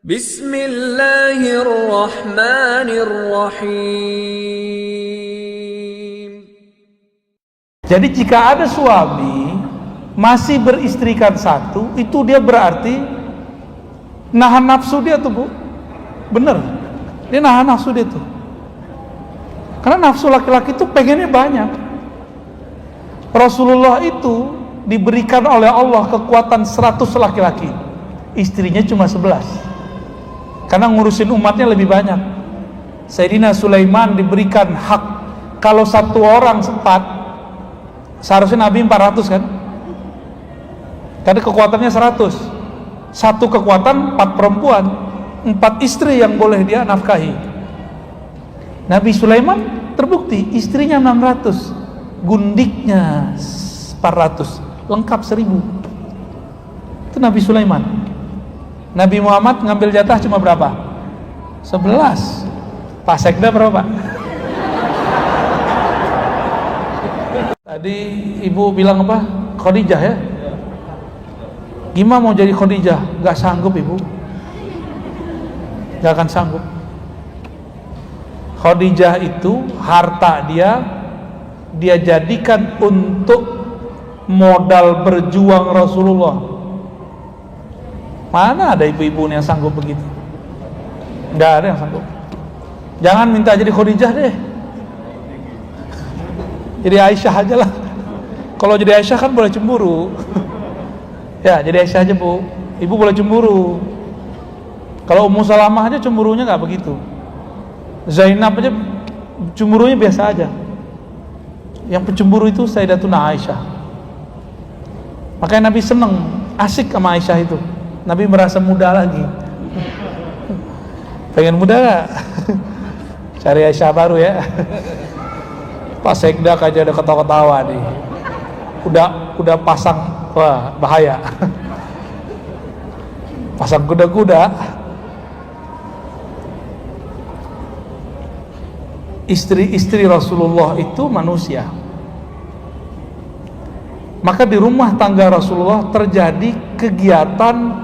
Bismillahirrahmanirrahim. Jadi jika ada suami masih beristrikan satu, itu dia berarti nahan nafsu dia tuh, Bu. Bener, dia nahan nafsu dia tuh. Karena nafsu laki-laki itu pengennya banyak. Rasulullah itu diberikan oleh Allah kekuatan 100 laki-laki, istrinya cuma 11, karena ngurusin umatnya lebih banyak. Sayyidina Sulaiman diberikan hak, kalau satu orang sempat, seharusnya Nabi 400 kan, karena kekuatannya 100. Satu kekuatan 4 perempuan, 4 istri yang boleh dia nafkahi. Nabi Sulaiman terbukti istrinya 600, gundiknya 400, lengkap 1000. Itu Nabi Sulaiman. Nabi Muhammad ngambil jatah cuma berapa? 11. Pak Sekda berapa? Tadi ibu bilang apa? Khadijah ya? Gimana mau jadi Khadijah? Gak sanggup ibu, gak akan sanggup. Khadijah itu harta dia jadikan untuk modal berjuang Rasulullah. Mana ada ibu-ibu yang sanggup begitu? Gak ada yang sanggup. Jangan minta jadi Khadijah deh, jadi Aisyah aja lah. Kalau jadi Aisyah kan boleh cemburu. Ya, jadi Aisyah aja Bu. Ibu boleh cemburu. Kalau Ummu Salamah aja cemburunya nggak begitu. Zainab aja cemburunya biasa aja. Yang pencemburu itu Sayyidatuna Aisyah. Makanya Nabi seneng, asik sama Aisyah itu. Nabi merasa muda lagi. Pengen muda gak? Cari Aisyah baru ya. Pak Sekda aja udah ketawa-ketawa nih. Udah pasang, wah bahaya. Pasang kuda-kuda. Istri-istri Rasulullah itu manusia. Maka di rumah tangga Rasulullah terjadi kegiatan,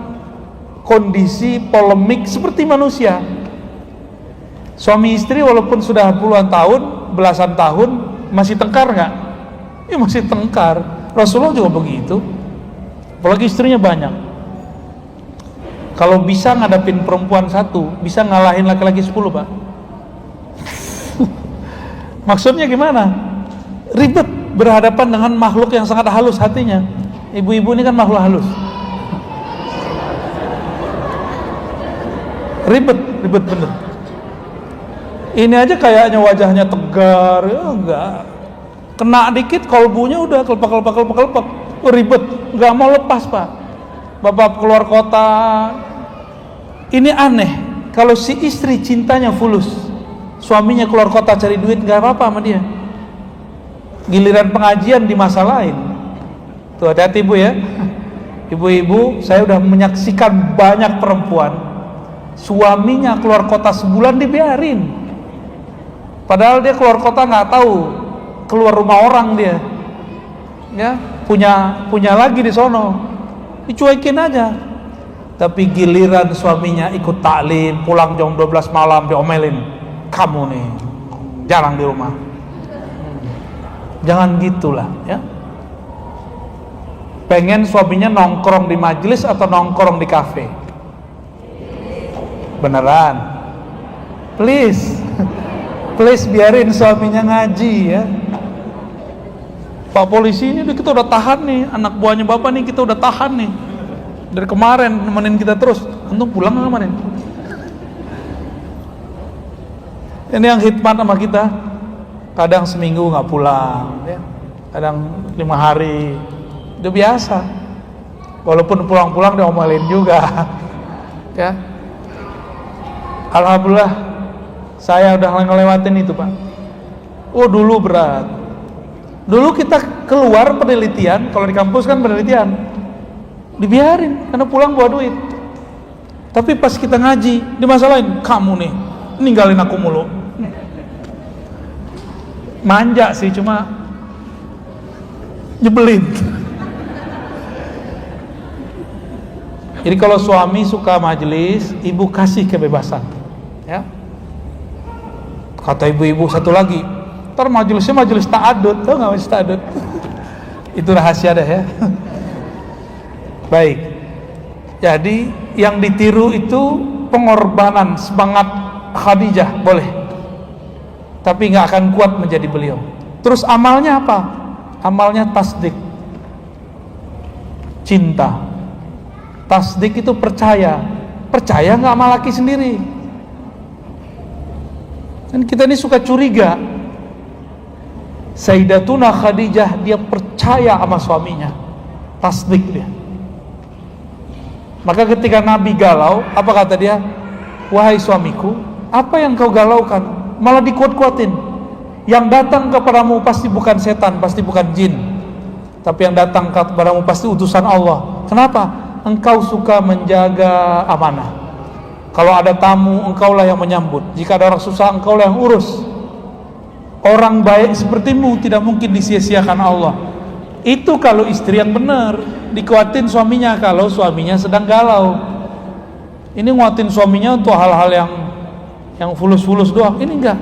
kondisi polemik seperti manusia. Suami istri walaupun sudah puluhan tahun, belasan tahun, masih tengkar nggak? Ya masih tengkar. Rasulullah juga begitu. Apalagi istrinya banyak. Kalau bisa ngadapin perempuan satu, bisa ngalahin laki-laki 10 Pak. Maksudnya gimana? Ribet berhadapan dengan makhluk yang sangat halus hatinya. Ibu-ibu ini kan makhluk halus. Ribet bener. Ini aja kayaknya wajahnya tegar, ya enggak. Kena dikit kolbunya udah kelepak. Oh, ribet, enggak mau lepas Pak. Bapak keluar kota. Ini aneh, kalau si istri cintanya fulus, suaminya keluar kota cari duit enggak apa-apa sama dia. Giliran pengajian di masa lain. Tuh hati-hati Bu ya. Ibu-ibu, saya udah menyaksikan banyak perempuan suaminya keluar kota sebulan dibiarin. Padahal dia keluar kota nggak tahu keluar rumah orang dia, ya punya lagi di sono, dicuekin aja. Tapi giliran suaminya ikut taklim, pulang jam 12 malam diomelin, kamu nih jarang di rumah. Jangan gitulah ya. Pengen suaminya nongkrong di majelis atau nongkrong di kafe? Beneran? Please biarin suaminya ngaji ya. Pak polisi ini kita udah tahan nih, anak buahnya bapak nih kita udah tahan nih dari kemarin, nemenin kita terus. Untung pulang kemarin. Ini yang khidmat sama kita, kadang seminggu nggak pulang ya. Kadang 5 hari, itu biasa. Walaupun pulang-pulang diomelin juga ya. Alhamdulillah saya udah ngelewatin itu Pak. Oh dulu berat. Dulu kita keluar penelitian, kalau di kampus kan penelitian dibiarin karena pulang bawa duit. Tapi pas kita ngaji dimasalahin, kamu nih ninggalin aku mulu. Manja sih, cuma nyebelin. Jadi kalau suami suka majelis, ibu kasih kebebasan, ya. Kata ibu-ibu satu lagi, ntar majelisnya majelis ta'adud, tau nggak majelis ta'adud? Itu rahasia dah ya. Baik. Jadi yang ditiru itu pengorbanan semangat Khadijah, boleh. Tapi nggak akan kuat menjadi beliau. Terus amalnya apa? Amalnya tasdik, cinta. Tasdik itu percaya. Percaya nggak sama laki sendiri. Dan kita ini suka curiga. Sayyidatuna Khadijah, dia percaya sama suaminya, tasdik dia. Maka ketika Nabi galau, apa kata dia? Wahai suamiku, apa yang kau galaukan? Malah dikuat-kuatin. Yang datang kepadamu pasti bukan setan, pasti bukan jin, tapi yang datang kepadamu pasti utusan Allah. Kenapa? Engkau suka menjaga amanah. Kalau ada tamu, engkaulah yang menyambut. Jika ada orang susah, engkaulah yang urus. Orang baik sepertimu tidak mungkin disia-siakan Allah. Itu kalau istri yang benar. Dikuatin suaminya kalau suaminya sedang galau. Ini nguatin suaminya untuk hal-hal yang fulus-fulus doang. Ini enggak.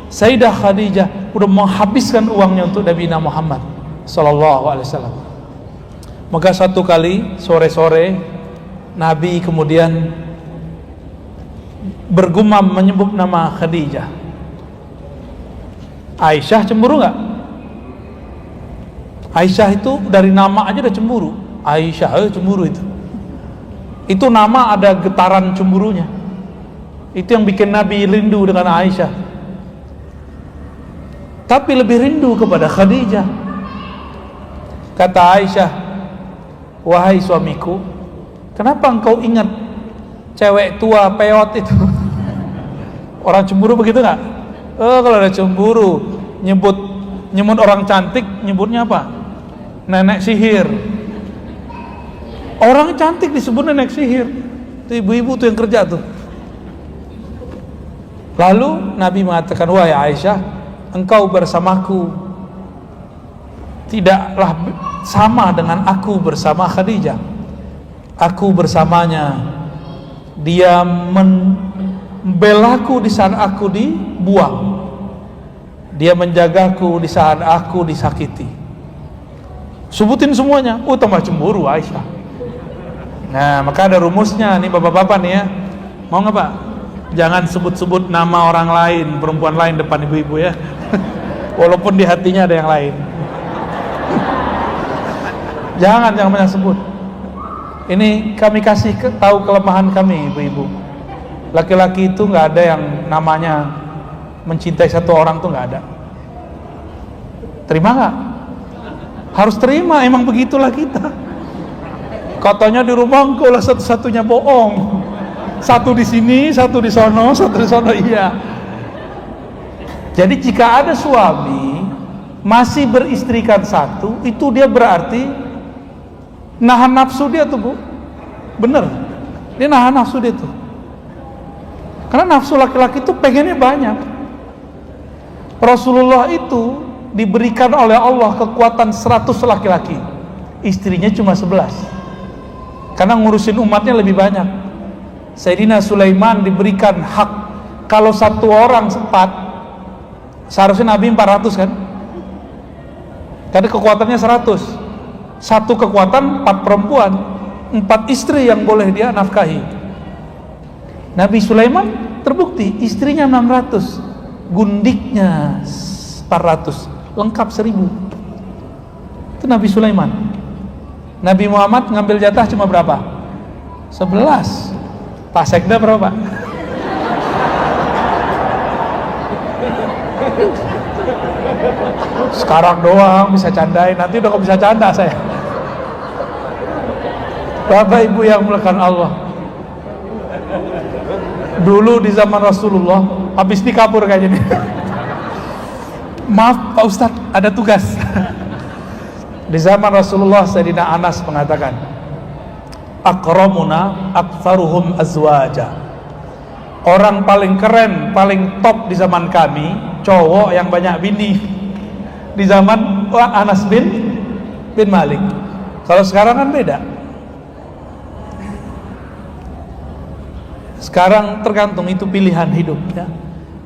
Sayyidah Khadijah udah menghabiskan uangnya untuk Nabi Muhammad sallallahu alaihi wasallam. Maka satu kali sore-sore Nabi kemudian bergumam menyebut nama Khadijah. Aisyah cemburu nggak? Aisyah itu dari nama aja udah cemburu. Aisyah cemburu itu. Itu nama ada getaran cemburunya. Itu yang bikin Nabi rindu dengan Aisyah. Tapi lebih rindu kepada Khadijah. Kata Aisyah, wahai suamiku, kenapa engkau ingat cewek tua peot itu? Orang cemburu begitu nggak? Kalau ada cemburu, nyebut orang cantik, nyebutnya apa? Nenek sihir. Orang cantik disebut nenek sihir. Itu ibu-ibu tuh yang kerja tuh. Lalu Nabi mengatakan, wahai Aisyah, engkau bersamaku tidaklah sama dengan aku bersama Khadijah. Aku bersamanya, dia membelaku di saat aku dibuang, dia menjagaku di saat aku disakiti. Sebutin semuanya. Tambah cemburu Aisyah. Nah, maka ada rumusnya nih bapak-bapak nih ya. Mau nggak Pak? Jangan sebut-sebut nama orang lain, perempuan lain depan ibu-ibu ya. Walaupun di hatinya ada yang lain. Jangan banyak sebut. Ini kami kasih tahu kelemahan kami ibu-ibu. Laki-laki itu nggak ada yang namanya mencintai satu orang tuh nggak ada. Terima nggak? Harus terima, emang begitulah kita. Katanya di rumah engkau lah satu-satunya bohong. Satu di sini, satu di sono, satu di sono, iya. Jadi jika ada suami masih beristrikan satu, itu dia berarti nahan nafsu dia tuh, Bu. Bener, dia nahan nafsu dia tuh. Karena nafsu laki-laki itu pengennya banyak. Rasulullah itu diberikan oleh Allah kekuatan 100 laki-laki, istrinya cuma 11. Karena ngurusin umatnya lebih banyak. Sayyidina Sulaiman diberikan hak, kalau satu orang sempat, seharusnya Nabi 400 kan? Karena kekuatannya 100. Satu kekuatan 4 perempuan, 4 istri yang boleh dia nafkahi. Nabi Sulaiman terbukti istrinya 600, gundiknya 400, lengkap 1000. Itu Nabi Sulaiman. Nabi Muhammad ngambil jatah cuma berapa? 11. Pak Sekda berapa Pak? Sekarang doang bisa candain, nanti udah gak bisa canda saya. Bapak Ibu yang mulakan Allah, dulu di zaman Rasulullah, habis dikabur kayaknya nih. Maaf Pak Ustadz, ada tugas. Di zaman Rasulullah, Sayyidina Anas mengatakan, akramuna aktsaruhum azwaja. Orang paling keren, paling top di zaman kami, cowok yang banyak bini. Di zaman Anas bin Malik. Kalau sekarang kan beda. Sekarang tergantung, itu pilihan hidup ya.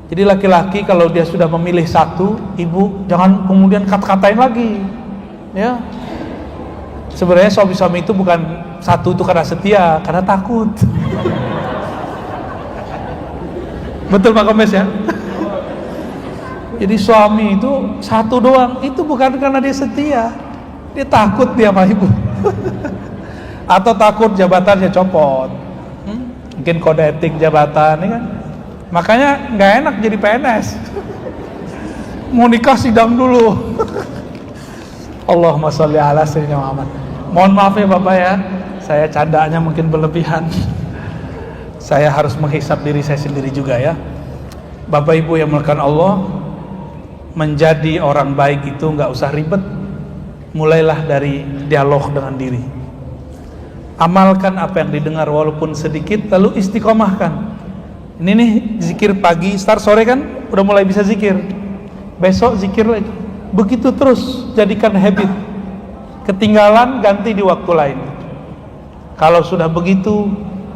Jadi laki-laki kalau dia sudah memilih satu, ibu jangan kemudian kata-katain lagi ya. Sebenarnya suami-suami itu bukan satu itu karena setia, karena takut. Betul Pak Komes ya. Jadi suami itu satu doang, itu bukan karena dia setia, dia takut dia sama ibu. Atau takut jabatannya copot, mungkin kode etik jabatan ya kan. Makanya nggak enak jadi PNS. Mau nikah sidang dulu. Allahumma sholli ala sayyidina Muhammad. Mohon maaf ya Bapak ya, saya candanya mungkin berlebihan. Saya harus menghisap diri saya sendiri juga ya. Bapak Ibu yang melakukan Allah, menjadi orang baik itu nggak usah ribet. Mulailah dari dialog dengan diri. Amalkan apa yang didengar walaupun sedikit, lalu istiqomahkan. Ini nih zikir pagi, start sore kan udah mulai bisa zikir. Besok zikir lagi. Begitu terus, jadikan habit. Ketinggalan ganti di waktu lain. Kalau sudah begitu,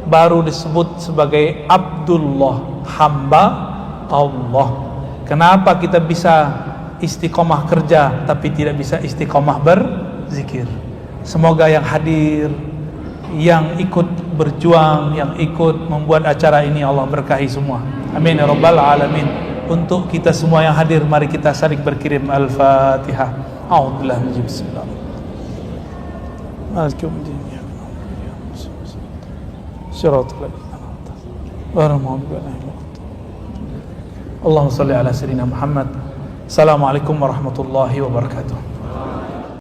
baru disebut sebagai Abdullah, hamba Allah. Kenapa kita bisa istiqomah kerja tapi tidak bisa istiqomah berzikir? Semoga yang hadir, yang ikut berjuang, yang ikut membuat acara ini, Allah berkahi semua. Amin ya rabbal alamin. Untuk kita semua yang hadir, mari kita saling berkirim Al-Fatihah. A'udzubillahi minaz bismillahirrahmanirrahim. Allahumma shalli ala sayyidina Muhammad. Assalamualaikum warahmatullahi wabarakatuh.